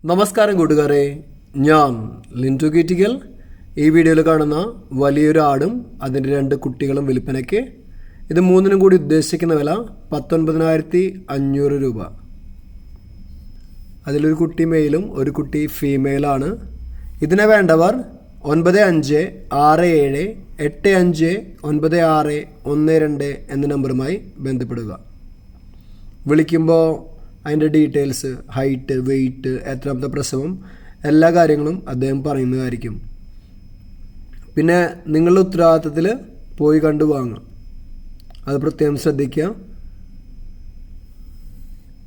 നമസ്കാരം കൂട്ടുകാരെ, ഞാൻ ലിൻറ്റു കീറ്റിക്കൽ. ഈ വീഡിയോയിൽ കാണുന്ന വലിയൊരു ആടും അതിൻ്റെ 2 കുട്ടികളും വിൽപ്പനയ്ക്ക്. ഇത് മൂന്നിനും കൂടി ഉദ്ദേശിക്കുന്ന വില 19,500 രൂപ. അതിലൊരു കുട്ടി മെയിലും ഒരു കുട്ടി ഫീമെയിലാണ്. ഇതിനെ വേണ്ടവർ 9567859612 എന്ന നമ്പറുമായി ബന്ധപ്പെടുക. വിളിക്കുമ്പോൾ അതിൻ്റെ ഡീറ്റെയിൽസ്, ഹൈറ്റ്, വെയ്റ്റ്, എത്രാമത്തെ പ്രസവം, എല്ലാ കാര്യങ്ങളും അദ്ദേഹം പറയുന്നതായിരിക്കും. പിന്നെ നിങ്ങളുടെ ഉത്തരവാദിത്തത്തിൽ പോയി കണ്ടു വാങ്ങുക, അത് പ്രത്യേകം ശ്രദ്ധിക്കുക.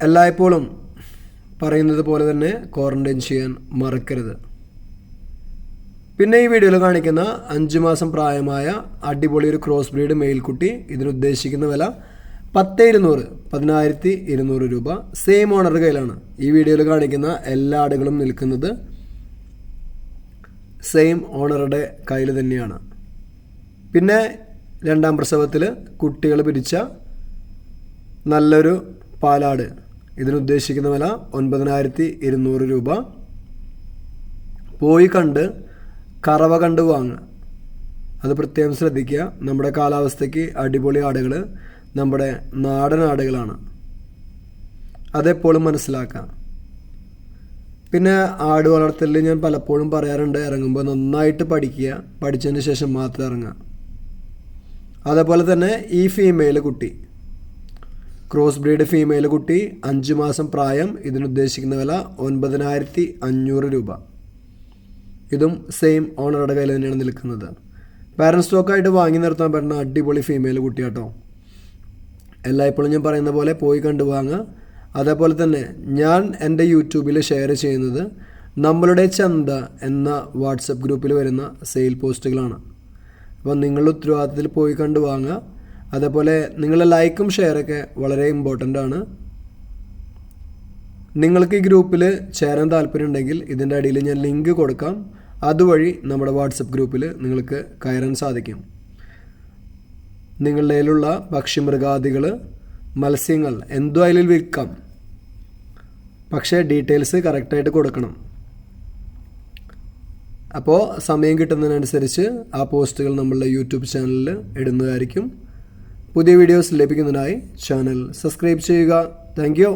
എല്ലായ്പ്പോഴും പറയുന്നത് പോലെ തന്നെ ക്വാറന്റൈൻ ചെയ്യാൻ മറക്കരുത്. പിന്നെ ഈ വീഡിയോയിൽ കാണിക്കുന്ന 5 മാസം പ്രായമായ അടിപൊളി ഒരു ക്രോസ് ബ്രീഡ് മെയിൽക്കുട്ടി, ഇതിനുദ്ദേശിക്കുന്ന വില 10,200 രൂപ. സെയിം ഓണറുടെ കയ്യിലാണ്. ഈ വീഡിയോയിൽ കാണിക്കുന്ന എല്ലാ ആടുകളും നിൽക്കുന്നത് സെയിം ഓണറുടെ കയ്യിൽ തന്നെയാണ്. പിന്നെ 2ാം പ്രസവത്തിൽ കുട്ടികൾ പിരിച്ച നല്ലൊരു പാലാട്, ഇതിനുദ്ദേശിക്കുന്ന വില 9,200 രൂപ. പോയി കണ്ട് കറവ കണ്ട് വാങ്ങുക, അത് പ്രത്യേകം ശ്രദ്ധിക്കുക. നമ്മുടെ കാലാവസ്ഥയ്ക്ക് അടിപൊളി ആടുകൾ നമ്മുടെ നാടൻ ആടുകളാണ്, അതെപ്പോഴും മനസ്സിലാക്കാം. പിന്നെ ആട് വളർത്തലിൽ ഞാൻ പലപ്പോഴും പറയാറുണ്ട്, ഇറങ്ങുമ്പോൾ നന്നായിട്ട് പഠിക്കുക, പഠിച്ചതിന് ശേഷം മാത്രം ഇറങ്ങുക. അതേപോലെ തന്നെ ഈ ഫീമെയിൽ കുട്ടി, ക്രോസ് ബ്രീഡ് ഫീമെയിൽ കുട്ടി, 5 മാസം പ്രായം, ഇതിനുദ്ദേശിക്കുന്ന വില 9,500 രൂപ. ഇതും സെയിം ഓണറുടെ കയ്യിൽ തന്നെയാണ് നിൽക്കുന്നത്. പാരൻറ് സ്റ്റോക്കായിട്ട് വാങ്ങി നിർത്താൻ പറ്റുന്ന അടിപൊളി ഫീമെയിൽ കുട്ടിയാട്ടോ. എല്ലായ്പ്പോഴും ഞാൻ പറയുന്ന പോലെ പോയി കണ്ടു വാങ്ങുക. അതേപോലെ തന്നെ ഞാൻ എൻ്റെ യൂട്യൂബിൽ ഷെയർ ചെയ്യുന്നത് നമ്മളുടെ ചന്ത എന്ന വാട്സപ്പ് ഗ്രൂപ്പിൽ വരുന്ന സെയിൽ പോസ്റ്റുകളാണ്. അപ്പോൾ നിങ്ങളുടെ ഉത്തരവാദിത്തത്തിൽ പോയി കണ്ടു വാങ്ങുക. അതേപോലെ നിങ്ങളുടെ ലൈക്കും ഷെയറൊക്കെ വളരെ ഇമ്പോർട്ടൻ്റ് ആണ്. നിങ്ങൾക്ക് ഈ ഗ്രൂപ്പിൽ ചേരാൻ താല്പര്യമുണ്ടെങ്കിൽ ഇതിൻ്റെ അടിയിൽ ഞാൻ ലിങ്ക് കൊടുക്കാം. അതുവഴി നമ്മുടെ വാട്സപ്പ് ഗ്രൂപ്പിൽ നിങ്ങൾക്ക് കയറാൻ സാധിക്കും. നിങ്ങളുടെ കയ്യിലുള്ള പക്ഷിമൃഗാദികൾ, മത്സ്യങ്ങൾ എന്തോ അതിൽ വിൽക്കാം, പക്ഷേ ഡീറ്റെയിൽസ് കറക്റ്റായിട്ട് കൊടുക്കണം. അപ്പോൾ സമയം കിട്ടുന്നതിനനുസരിച്ച് ആ പോസ്റ്റുകൾ നമ്മളുടെ യൂട്യൂബ് ചാനലിൽ ഇടുന്നതായിരിക്കും. പുതിയ വീഡിയോസ് ലഭിക്കുന്നതിനായി ചാനൽ സബ്സ്ക്രൈബ് ചെയ്യുക. Thank you.